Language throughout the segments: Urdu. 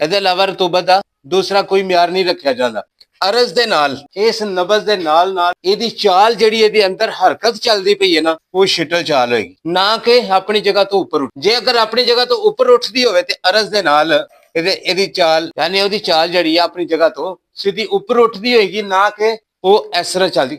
ਇਹਦੇ ਇਲਾਵਾ ਰਤੂਬਤ ਦਾ ਦੂਸਰਾ ਕੋਈ ਮਿਆਰ ਨਹੀਂ ਰੱਖਿਆ ਜਾਂਦਾ। ਅਰਜ਼ ਦੇ ਨਾਲ, ਇਸ ਨਬਜ਼ ਦੇ ਨਾਲ ਨਾਲ ਇਹਦੀ ਚਾਲ ਜਿਹੜੀ ਇਹਦੇ ਅੰਦਰ ਹਰਕਤ ਚੱਲਦੀ ਪਈ ਹੈ ਨਾ, ਉਹ ਸ਼ਿਟਲ ਚਾਲ ਹੋਏਗੀ, ਨਾ ਕਿ ਆਪਣੀ ਜਗ੍ਹਾ ਤੋਂ ਉੱਪਰ ਉੱਠ। ਜੇ ਅਗਰ ਆਪਣੀ ਜਗ੍ਹਾ ਤੋਂ ਉੱਪਰ ਉੱਠਦੀ ਹੋਵੇ ਤੇ ਅਰਜ਼ ਦੇ ਨਾਲ ਇਹਦੀ ਚਾਲ, ਯਾਨੀ ਉਹਦੀ ਚਾਲ ਜਿਹੜੀ ਆ ਆਪਣੀ ਜਗ੍ਹਾ ਤੋਂ ਸਿੱਧੀ ਉੱਪਰ ਉੱਠਦੀ ਹੋਏਗੀ, ਨਾ ਕਿ ਉਹ ਇਸ ਤਰ੍ਹਾਂ ਚੱਲਦੀ।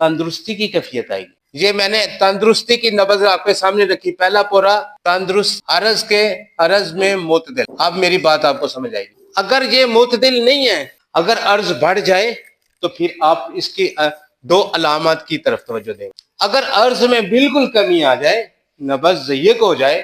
تندرستی کی کیفیت آئے گی۔ یہ میں نے تندرستی کی نبض آپ کے سامنے رکھی، پہلا پورا تندرست، عرض کے عرض میں معتدل۔ اب میری بات آپ کو سمجھ آئے گی۔ اگر یہ معتدل نہیں ہے، اگر عرض بڑھ جائے تو پھر آپ اس کی دو علامات کی طرف توجہ دیں۔ اگر عرض میں بالکل کمی آ جائے، نبض ضیق ہو جائے،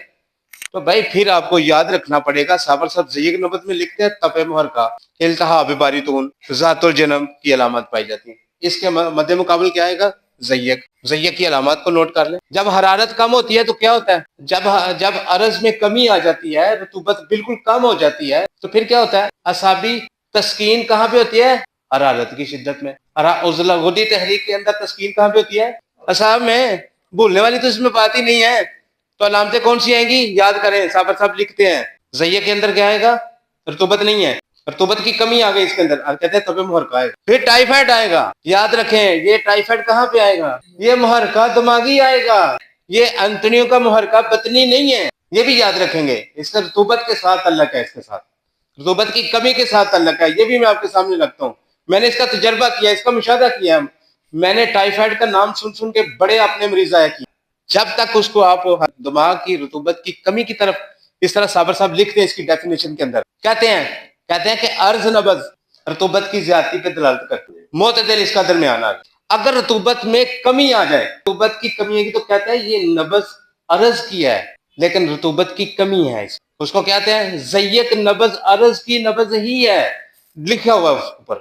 تو بھائی پھر آپ کو یاد رکھنا پڑے گا۔ صابر صاحب ضیق نبض میں لکھتے ہیں تپ محرکہ، التہاب باریتون، ذات الجنم کی علامات پائی جاتی ہیں۔ اس کے مد مقابل کیا آئے گا؟ ضیق۔ ضیق کی علامات کو نوٹ کر لیں۔ جب حرارت کم ہوتی ہے تو کیا ہوتا ہے؟ جب عرض میں کمی آ جاتی ہے، رطوبت بالکل کم ہو جاتی ہے، تو پھر کیا ہوتا ہے؟ اعصابی تسکین کہاں پہ ہوتی ہے؟ حرارت کی شدت میں۔ عضلہ غدی تحریک کے اندر تسکین کہاں پہ ہوتی ہے؟ اعصاب میں۔ بھولنے والی تو اس میں بات ہی نہیں ہے۔ تو علامتیں کون سی آئیں گی؟ یاد کریں، صابر صاحب لکھتے ہیں ضیق کے اندر کیا آئے گا؟ رطوبت نہیں ہے، رطوبت کی کمی آ گئی اس کے اندر، کہتے ہیں تب محرکہ آئے گا۔ پھر ٹائیفائڈ آئے گا، یاد رکھیں یہ ٹائیفائڈ کہاں پہ آئے گا؟ یہ محرکہ دماغی آئے گا، یہ انتڑیوں کا محرکہ بطنی نہیں ہے، یہ بھی یاد رکھیں گے۔ اس کا رطوبت کے ساتھ تعلق ہے، اس کے ساتھ رطوبت کی کمی کے ساتھ تعلق ہے، یہ بھی میں آپ کے سامنے رکھتا ہوں۔ میں نے اس کا تجربہ کیا، اس کا مشاہدہ کیا۔ میں نے ٹائیفائڈ کا نام سن سن کے بڑے اپنے مریض آیا کیا، جب تک اس کو آپ دماغ کی رطوبت کی کمی کی طرف، اس طرح صابر صاحب لکھتے ہیں اس کی ڈیفینیشن کے اندر، کہتے ہیں کہ عرض نبض رطوبت کی زیادتی پہ دلالت کرتی ہے، معتدل اس کا درمیانہ۔ اگر رطوبت میں کمی آ جائے، رطوبت کی کمی ہے تو کہتا ہے یہ نبض عرض کی ہے لیکن رطوبت کی کمی ہے، اس کو کہتے ہیں ضیق نبض عرض کی نبض ہی ہے، لکھا ہوا اس اوپر۔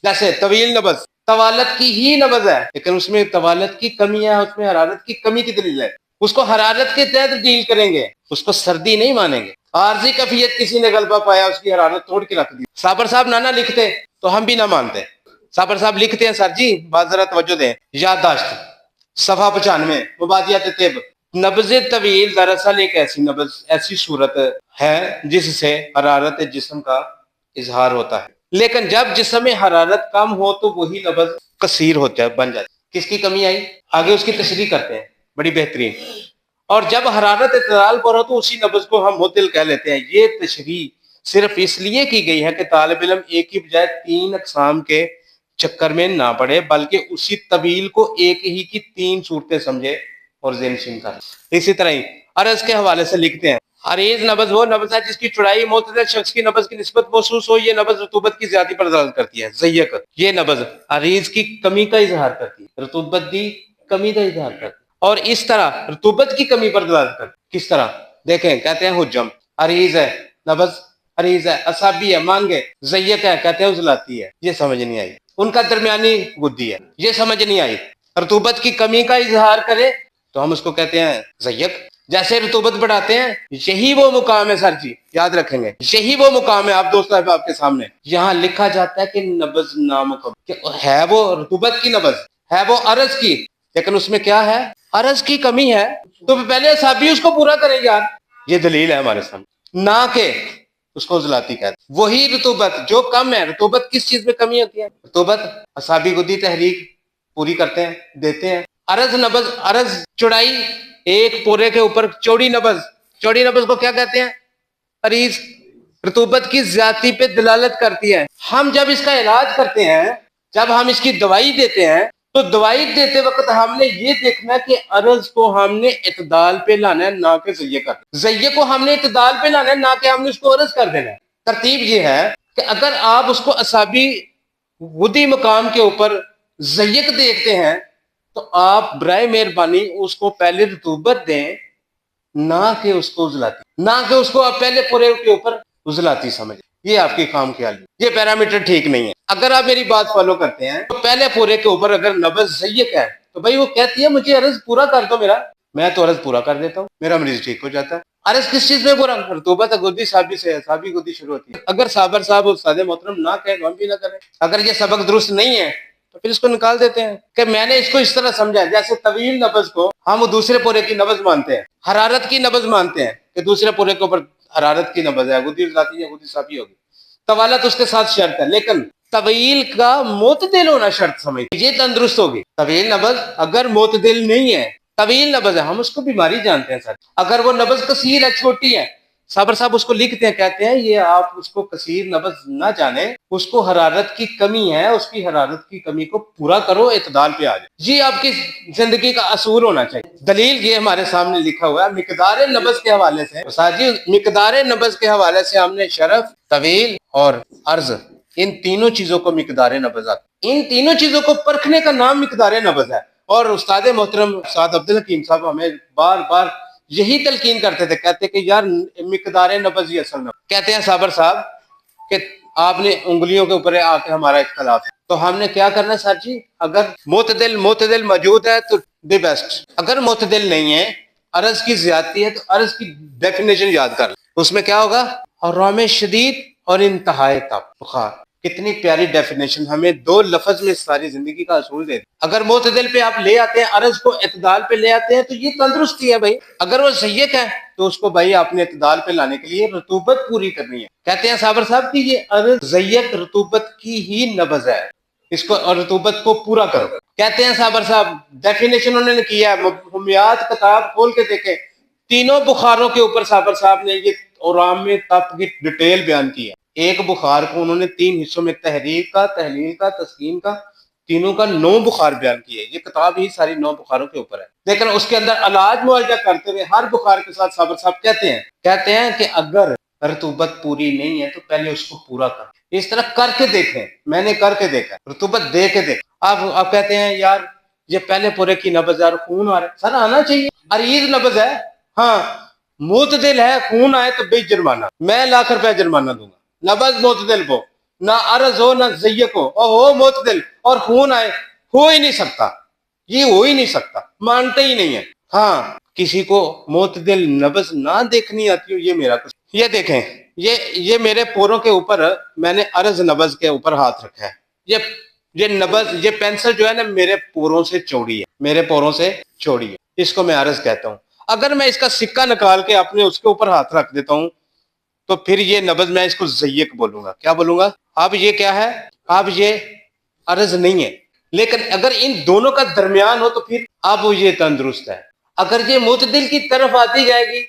جیسے طویل نبض طوالت کی ہی نبض ہے لیکن اس میں طوالت کی کمی ہے، اس میں حرارت کی کمی کی دلیل ہے، اس کو حرارت کے تحت ڈیل کریں گے، اس کو سردی نہیں مانیں گے۔ عارضی کیفیت کسی نے غلبہ پایا، اس کی حرارت توڑ کے رکھ دی، صابر صاحب نہ لکھتے تو ہم بھی نہ مانتے۔ صابر صاحب لکھتے ہیں، سر جی بات ذرا توجہ دیں، یادداشت صفحہ 95، مبادیات طب۔ نبض طویل دراصل ایک ایسی نبض، ایسی صورت ہے جس سے حرارت جسم کا اظہار ہوتا ہے، لیکن جب جسم میں حرارت کم ہو تو وہی نبض قصیر ہوتا ہے، بن جاتا ہے۔ کس کی کمی آئی؟ آگے اس کی تشریح کرتے ہیں، بڑی بہترین۔ اور جب حرارت اعتدال پر ہو تو اسی نبض کو ہم معتدل کہہ لیتے ہیں۔ یہ تشریح صرف اس لیے کی گئی ہے کہ طالب علم ایک ہی بجائے 3 اقسام کے چکر میں نہ پڑے، بلکہ اسی طویل کو ایک ہی کی 3 صورتیں سمجھے اور ذہن نشین کرے۔ اسی طرح ہی عرض کے حوالے سے لکھتے ہیں، عریض نبض وہ نبض ہے جس کی چوڑائی معتدل شخص کی نبض کی نسبت محسوس ہو، یہ نبض رطوبت کی زیادتی پر دلالت کرتی ہے۔ ضیق یہ نبض عریض کی کمی کا اظہار کرتی ہے، رطوبت کی کمی کا اظہار کرتی ہے، اور اس طرح رطوبت کی کمی پر دلالت کرتی ہے۔ کس طرح؟ دیکھیں، کہتے ہیں حجم، عریض ہے نبض، عریض ہے، اعصابی ہے، مانگے، ضیق ہے، کہتے ہیں عضلاتی ہے۔ یہ سمجھ نہیں آئی۔ ان کا درمیانی گدی ہے، یہ سمجھ نہیں آئی۔ رطوبت کی کمی کا اظہار کرے تو ہم اس کو کہتے ہیں ضیق۔ جیسے رطوبت بڑھاتے ہیں، یہی وہ مقام ہے، سر جی یاد رکھیں گے، یہی وہ مقام ہے۔ آپ دوست صاحب آپ کے سامنے یہاں لکھا جاتا ہے کہ نبض نامکمل ہے، وہ رطوبت کی نبض ہے، وہ عرض کی، لیکن اس میں کیا ہے؟ عرض کی کمی ہے، تو پہلے اعصابی اس کو پورا کریں یار۔ یہ دلیل ہے ہمارے سامنے، نہ کہ اس کو عضلاتی کہتے ہیں۔ وہی رطوبت جو کم ہے، رطوبت کس چیز میں کمی ہوتی ہے؟ رطوبت اعصابی گدی تحریک پوری کرتے ہیں، دیتے ہیں۔ عرض نبض، عرض چوڑائی، ایک پورے کے اوپر چوڑی نبض، چوڑی نبض کو کیا کہتے ہیں؟ عریض، رطوبت کی زیادتی پہ دلالت کرتی ہے۔ ہم جب اس کا علاج کرتے ہیں، جب ہم اس کی دوائی دیتے ہیں، تو دوائی دیتے وقت ہم نے یہ دیکھنا کہ عرض کو ہم نے اعتدال پہ لانا ہے، نہ کہ ضیق کر دینا۔ ضیق کو ہم نے اعتدال پہ لانا ہے، نہ کہ ہم نے اس کو عرض کر دینا ہے۔ ترتیب یہ ہے کہ اگر آپ اس کو اعصابی غدی مقام کے اوپر ضیق دیکھتے ہیں تو آپ برائے مہربانی اس کو پہلے رطوبت دیں، نہ کہ اس کو عضلاتی، نہ کہ اس کو آپ پہلے پورے کے اوپر عضلاتی سمجھیں۔ یہ آپ کی کام خیال ہے، یہ پیرامیٹر ٹھیک نہیں ہے۔ اگر آپ میری بات فالو کرتے ہیں تو پہلے پورے کے اوپر اگر نبض ضیق ہے تو بھائی وہ کہتی ہے مجھے عرض پورا کر دو میرا، میں تو عرض پورا کر دیتا ہوں، میرا مریض ٹھیک ہو جاتا ہے۔ عرض کس چیز میں پورا؟ رطوبت غدی صابی سے، صابی غدی شروع ہوتی ہے۔ اگر صابر صاحب استاد محترم نہ کہیں تو ہم بھی نہ کریں۔ اگر یہ سبق درست نہیں ہے تو پھر اس کو نکال دیتے ہیں کہ میں نے اس کو اس طرح سمجھا، جیسے طویل نبض کو ہم دوسرے پورے کی نبض مانتے ہیں، حرارت کی نبض مانتے ہیں کہ دوسرے پورے کے اوپر حرارت کی نبض ہے، غدی عضلاتی ہے، غدی صافی ہوگی، طوالت اس کے ساتھ شرط ہے، لیکن طویل کا معتدل ہونا شرط سمجھتے، یہ تندرست ہوگی۔ طویل نبض اگر معتدل نہیں ہے، طویل نبض ہے، ہم اس کو بیماری جانتے ہیں سر۔ اگر وہ نبض قصیر ہے، چھوٹی ہے، صابر صاحب اس کو لکھتے ہیں, کہتے ہیں یہ آپ اس کو کثیر نبض نہ جانے, اس کو حرارت کی کمی ہے, اس کی حرارت کی کمی کو پورا کرو, اعتدال پہ آ جائے. یہ آپ کی زندگی کا اصول ہونا چاہیے. دلیل یہ ہمارے سامنے لکھا ہوا ہے مقدار نبض کے حوالے سے. استاد جی مقدار نبض کے حوالے سے ہم نے شرف, طویل اور عرض, ان تینوں چیزوں کو مقدار نبض آتا ہے. ان تینوں چیزوں کو پرکھنے کا نام مقدار نبض ہے. اور استاد محترم استاد عبدالحکیم صاحب ہمیں بار بار یہی تلقین کرتے تھے, کہتے کہ یار مقدار نبض ہی اصل نبض. کہتے ہیں صابر صاحب کہ آپ نے انگلیوں کے اوپر آ کے ہمارا اختلاف ہے, تو ہم نے کیا کرنا سر جی, اگر معتدل موجود ہے تو دی بیسٹ, اگر معتدل نہیں ہے, عرض کی زیادتی ہے, تو عرض کی ڈیفینیشن یاد کر لیں. اس میں کیا ہوگا, آرام شدید اور انتہائی تپ بخار. کتنی پیاری ڈیفینیشن, ہمیں دو لفظ میں ساری زندگی کا اصول دے. اگر معتدل پہ آپ لے آتے ہیں, عرض کو اعتدال پہ لے آتے ہیں, تو یہ تندرستی ہے بھائی. اگر وہ ضیق ہے تو اس کو بھائی آپ نے اعتدال پہ لانے کے لیے رطوبت پوری کرنی ہے. کہتے ہیں صابر صاحب کہ یہ عرض ضیق رطوبت کی ہی نبض ہے, اس کو اور رطوبت کو پورا کرو. کہتے ہیں صابر صاحب ڈیفینیشن انہوں نے کیا ہے, مفہومیات کتاب کھول کے دیکھیں, تینوں بخاروں کے اوپر صابر صاحب نے یہ آرام تپ کی ڈیٹیل بیان کی ہے. ایک بخار کو انہوں نے 3 حصوں میں, تحریک کا, تحلیل کا, تسکین کا, تینوں کا 9 بخار بیان کیے. یہ کتاب ہی ساری 9 بخاروں کے اوپر ہے. لیکن اس کے اندر علاج معالجہ کرتے ہوئے ہر بخار کے ساتھ صابر صاحب کہتے ہیں کہ اگر رطوبت پوری نہیں ہے تو پہلے اس کو پورا کر. اس طرح کر کے دیکھیں, میں نے کر کے دیکھا, رطوبت دے کے دیکھا. آپ کہتے ہیں یار یہ پہلے پورے کی نبض ہے اور خون آ رہا ہے. سر آنا چاہیے, عریض نبض ہے, ہاں معتدل ہے, خون آئے تو بے جرمانہ, میں ₹1,00,000 جرمانہ دوں گا. نبض معتدل ہو, نہ عرض ہو نہ ضیق ہو معتدل, اور خون آئے, ہو ہی نہیں سکتا, یہ ہو ہی نہیں سکتا, مانتے ہی نہیں ہے. ہاں کسی کو معتدل نبض نہ دیکھنی آتی ہو, یہ میرا کچھ. یہ دیکھیں, یہ میرے پوروں کے اوپر میں نے عرض نبض کے اوپر ہاتھ رکھا ہے. یہ نبض, یہ پینسل جو ہے نا میرے پوروں سے چوڑی ہے, میرے پوروں سے چوڑی ہے, اس کو میں عرض کہتا ہوں. اگر میں اس کا سکہ نکال کے اپنے اس کے اوپر ہاتھ رکھ دیتا ہوں تو پھر یہ نبض میں اس کو ضیق بولوں گا. کیا بولوں گا؟ اب یہ کیا ہے, اب یہ عرض نہیں ہے. لیکن اگر ان دونوں کا درمیان ہو تو پھر اب یہ تندرست ہے. اگر یہ معتدل کی طرف آتی جائے گی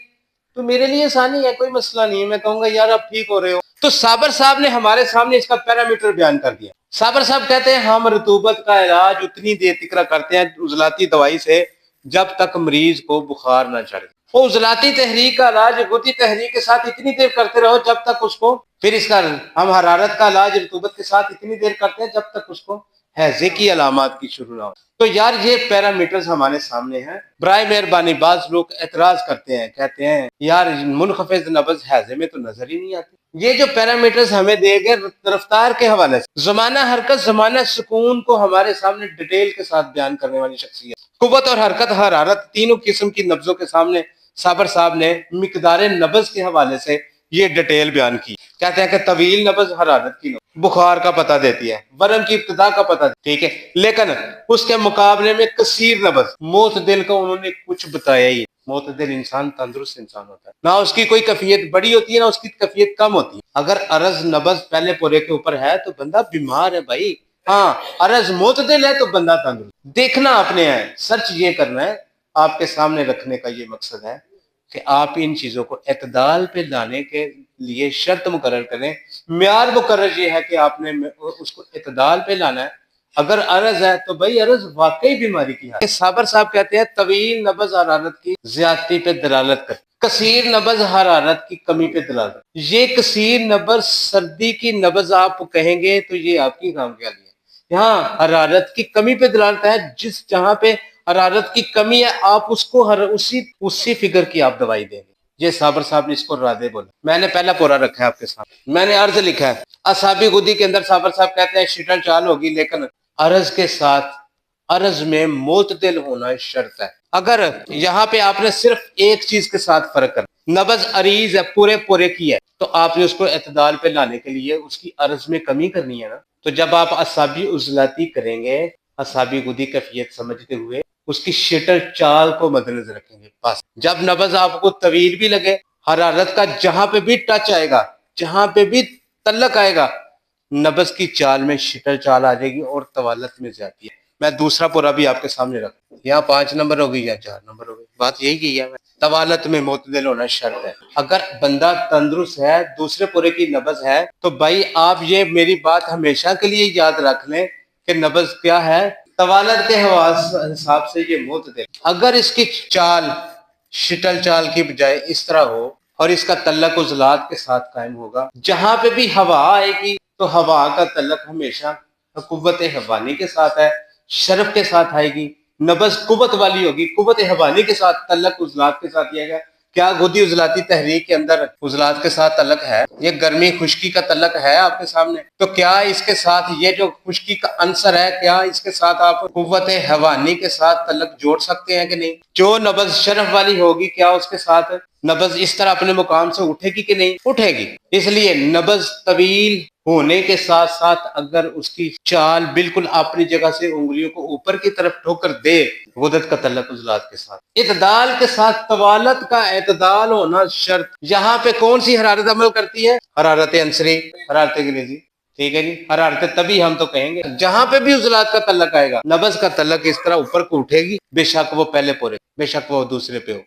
تو میرے لیے آسانی ہے, کوئی مسئلہ نہیں ہے, میں کہوں گا یار اب ٹھیک ہو رہے ہو. تو صابر صاحب نے ہمارے سامنے اس کا پیرامیٹر بیان کر دیا. صابر صاحب کہتے ہیں ہم رطوبت کا علاج اتنی دیر تک کرتے ہیں عضلاتی دوائی سے جب تک مریض کو بخار نہ چڑھے. وہ عضلاتی تحریک کا علاج غدی تحریک کے ساتھ اتنی دیر کرتے رہو جب تک اس کو, پھر اس کا ہم حرارت کا علاج رطوبت کے ساتھ اتنی دیر کرتے ہیں جب تک اس کو ہیضے کی علامات کی شروع نہ ہو. تو یار یہ پیرامیٹرز ہمارے سامنے ہیں. برائے مہربانی بعض لوگ اعتراض کرتے ہیں, کہتے ہیں یار منخفض نبض ہیضے میں تو نظر ہی نہیں آتی. یہ جو پیرامیٹرز ہمیں دے گئے رفتار کے حوالے سے, زمانہ حرکت زمانہ سکون کو ہمارے سامنے ڈیٹیل کے ساتھ بیان کرنے والی شخصیت. قوت اور حرکت حرارت تینوں قسم کی نبضوں کے سامنے صابر صاحب نے مقدار نبض کے حوالے سے یہ ڈیٹیل بیان کی. کہتے ہیں کہ طویل نبض حرارت کی بخار کا پتہ دیتی ہے, ورم کی ابتدا کا پتہ, ٹھیک ہے, لیکن اس کے مقابلے میں کثیر نبض معتدل کا انہوں نے کچھ بتایا ہی. معتدل انسان تندرست انسان ہوتا ہے, نہ اس کی کوئی کیفیت بڑی ہوتی ہے نہ اس کی کیفیت کم ہوتی ہے. اگر عرض نبض پہلے پورے کے اوپر ہے تو بندہ بیمار ہے بھائی, ہاں عرض معتدل ہے تو بندہ تندرست. دیکھنا آپ نے ہے, سرچ یہ کرنا ہے, آپ کے سامنے رکھنے کا یہ مقصد ہے کہ آپ ان چیزوں کو اعتدال پہ لانے کے لیے شرط مقرر کریں. معیار مقرر یہ ہے کہ آپ نے اس کو اعتدال پہ لانا ہے. اگر عرض ہے تو بھائی عرض واقعی بیماری کی ہے. صابر صاحب کہتے ہیں طویل نبض حرارت کی زیادتی پہ دلالت کرتی, کثیر نبض حرارت کی کمی پہ دلالت. یہ کثیر نبض سردی کی نبض آپ کہیں گے تو یہ آپ کی کام کیا لیے. یہاں حرارت کی کمی پہ دلالت ہے, جہاں پہ حرارت کی کمی ہے آپ اس کو اسی فگر کی آپ دوائی دیں گے. یہ صابر صاحب نے اس کو رادے بولا. میں نے پہلا پورا رکھا ہے آپ کے سامنے, میں نے عرض لکھا ہے. اعصابی گدی کے اندر صابر صاحب کہتے ہیں شٹل چال ہوگی, لیکن عرض کے ساتھ عرض میں معتدل ہونا شرط ہے. اگر یہاں پہ آپ نے صرف ایک چیز کے ساتھ فرق کرنا, نبض عریض ہے, پورے کی ہے, تو آپ نے اس کو اعتدال پہ لانے کے لیے اس کی عرض میں کمی کرنی ہے نا. تو جب آپ اعصابی عضلاتی کریں گے, اعصابی گدی کیفیت سمجھتے ہوئے اس کی شٹل چال کو مد نظر رکھیں گے. بس جب نبض آپ کو طویل بھی لگے, حرارت کا جہاں پہ بھی ٹچ آئے گا, جہاں پہ بھی تعلق آئے گا, نبض کی چال میں شٹل چال آ جائے گی اور طوالت میں زیادتی ہے. میں دوسرا پورا بھی آپ کے سامنے رکھ، یہاں 5 نمبر ہو گئی یا 4 نمبر ہو گئی، بات یہی کی ہے میں، طوالت میں معتدل ہونا شرط ہے۔ اگر بندہ تندرست ہے، دوسرے پورے کی نبض ہے، تو بھائی آپ یہ میری بات ہمیشہ کے لیے یاد رکھ لیں کہ نبض کیا ہے، طوالت کے حساب سے یہ معتدل۔ اگر اس کی چال شٹل چال کی بجائے اس طرح ہو اور اس کا تعلق عضلات کے ساتھ قائم ہوگا، جہاں پہ بھی ہوا آئے گی تو ہوا کا تعلق ہمیشہ قوت حوانی کے ساتھ ہے، شرف کے ساتھ آئے گی، نبض قوت والی ہوگی، قوت حوانی کے ساتھ، تعلق عضلات کے ساتھ یہ گا۔ کیا غدی عضلاتی تحریک کے اندر عضلات کے ساتھ تعلق ہے؟ یہ گرمی خشکی کا تعلق ہے آپ کے سامنے، تو کیا اس کے ساتھ یہ جو خشکی کا عنصر ہے، کیا اس کے ساتھ آپ قوت حوانی کے ساتھ تعلق جوڑ سکتے ہیں کہ نہیں؟ جو نبض شرف والی ہوگی، کیا اس کے ساتھ نبض اس طرح اپنے مقام سے اٹھے گی کہ نہیں اٹھے گی؟ اس لیے نبض طویل ہونے کے ساتھ ساتھ اگر اس کی چال بالکل اپنی جگہ سے انگلیوں کو اوپر کی طرف ٹھوکر دے، غدد کا تعلق عضلات کے ساتھ، اعتدال کے ساتھ، طوالت کا اعتدال ہونا شرط۔ یہاں پہ کون سی حرارت عمل کرتی ہے؟ حرارت عنصری، حرارت انگریزی، ٹھیک ہے جی، حرارت طبی ہم تو کہیں گے۔ جہاں پہ بھی عضلات کا تعلق آئے گا، نبض کا تعلق اس طرح اوپر کو اٹھے گی، بے شک وہ پہلے پورے، بے شک وہ دوسرے پہ ہو،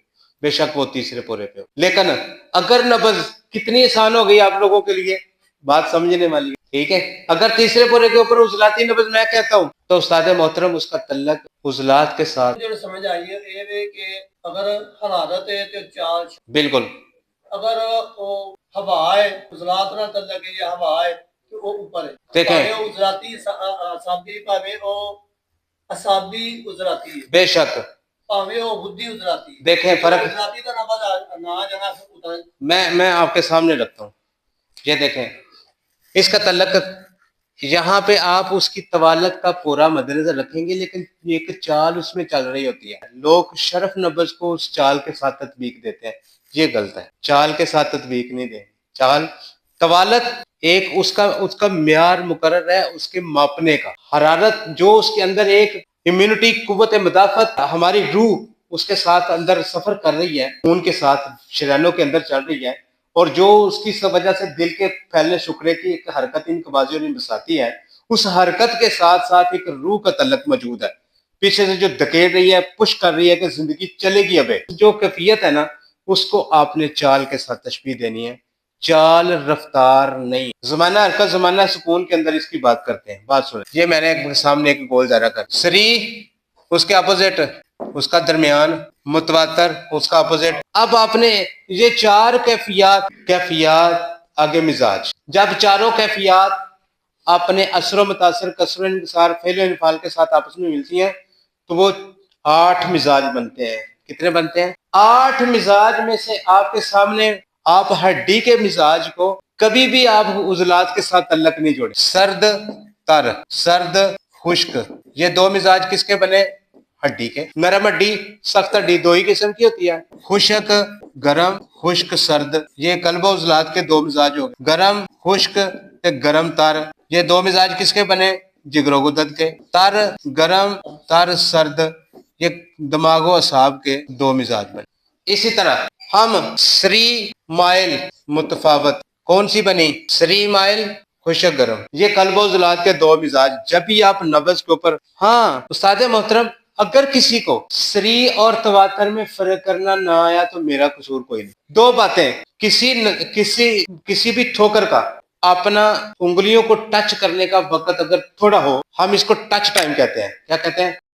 بے شک وہ تیسرے پورے پہ ہو۔ لیکن اگر نبض کتنی آسان ہو گئی آپ لوگوں کے لیے، بات سمجھنے والی ہے، ٹھیک ہے۔ اگر تیسرے پورے کے اوپر عضلاتی نبض میں کہتا ہوں تو استاد محترم اس کا تعلق عضلات کے ساتھ جو سمجھ آئی ہے یہ کہ اگر حرارت ہے تو چال، بالکل، اگر وہ ہوا ہے عضلات نہ تعلق ہے یا ہوا ہے تو وہ اوپر ہے، دیکھیں عضلاتی اعصابی پاوے او اعصابی عضلاتی ہے، بے شک پاوے او بدھی عضلاتی ہے، دیکھیں فرق عضلاتی کا نہ جانا اتر میں آپ کے سامنے رکھتا ہوں، یہ دیکھیں اس کا تعلق، یہاں پہ آپ اس کی طوالت کا پورا مد نظر رکھیں گے، لیکن ایک چال اس میں چل رہی ہوتی ہے، لوگ شرف نبض کو اس چال کے ساتھ تطبیق دیتے ہیں، یہ غلط ہے، چال کے ساتھ تطبیق نہیں دیں۔ چال طوالت ایک اس کا معیار مقرر ہے اس کے ماپنے کا، حرارت جو اس کے اندر ایک امیونٹی، قوت مدافعت، ہماری روح اس کے ساتھ اندر سفر کر رہی ہے، خون کے ساتھ شریانوں کے اندر چل رہی ہے، اور جو اس کی وجہ سے دل کے پھیلنے شکرے کی ایک حرکت انقباضی اور انبساطی ہے، اس حرکت کے ساتھ ساتھ ایک روح کا تعلق موجود ہے، پیچھے سے جو دھکیل رہی ہے، پش کر رہی ہے کہ زندگی چلے گی، ابے جو کیفیت ہے نا، اس کو آپ نے چال کے ساتھ تشبیہ دینی ہے، چال رفتار نہیں۔ زمانہ حرکت، زمانہ سکون کے اندر اس کی بات کرتے ہیں، بات سنیں، یہ میں نے سامنے ایک گول دائرہ کر، سری اس کے اپوزٹ، اس کا درمیان، متواتر اس کا اپوزٹ۔ اب آپ نے یہ چار کیفیات آگے مزاج، جب چاروں کیفیات اپنے اثر و متاثر، کسر و انکسار، فعل و انفعال کے ساتھ آپس میں ملتی ہیں تو وہ 8 مزاج بنتے ہیں۔ کتنے بنتے ہیں؟ 8 مزاج میں سے آپ کے سامنے، آپ ہڈی کے مزاج کو کبھی بھی آپ عضلات کے ساتھ تعلق نہیں جوڑے۔ سرد تر، سرد خشک، یہ 2 مزاج کس کے بنے؟ ہڈی کے۔ نرم ہڈی، سخت ہڈی، 2 ہی قسم کی ہوتی ہے، خشک گرم، خشک سرد، یہ قلب و عضلات کے 2 مزاج ہو گئے۔ گرم خشک تے گرم تر، یہ 2 مزاج کس کے بنے؟ جگر و غدد کے۔ تر گرم، تر سرد، یہ دماغ و اعصاب کے 2 مزاج بنے۔ اسی طرح ہم سری مائل متفاوت، کون سی بنی؟ سری مائل خشک گرم، یہ قلب و عضلات کے 2 مزاج۔ جب بھی آپ نبض کے اوپر، ہاں استاد محترم، اگر کسی کو سری اور تواتر میں فرق کرنا نہ آیا تو میرا قصور کوئی نہیں۔ 2 باتیں، کسی بھی ٹھوکر کا اپنا انگلیوں کو ٹچ کرنے کا وقت اگر تھوڑا ہو، ہم اس کو ٹچ ٹائم کہتے ہیں، کیا کہتے ہیں؟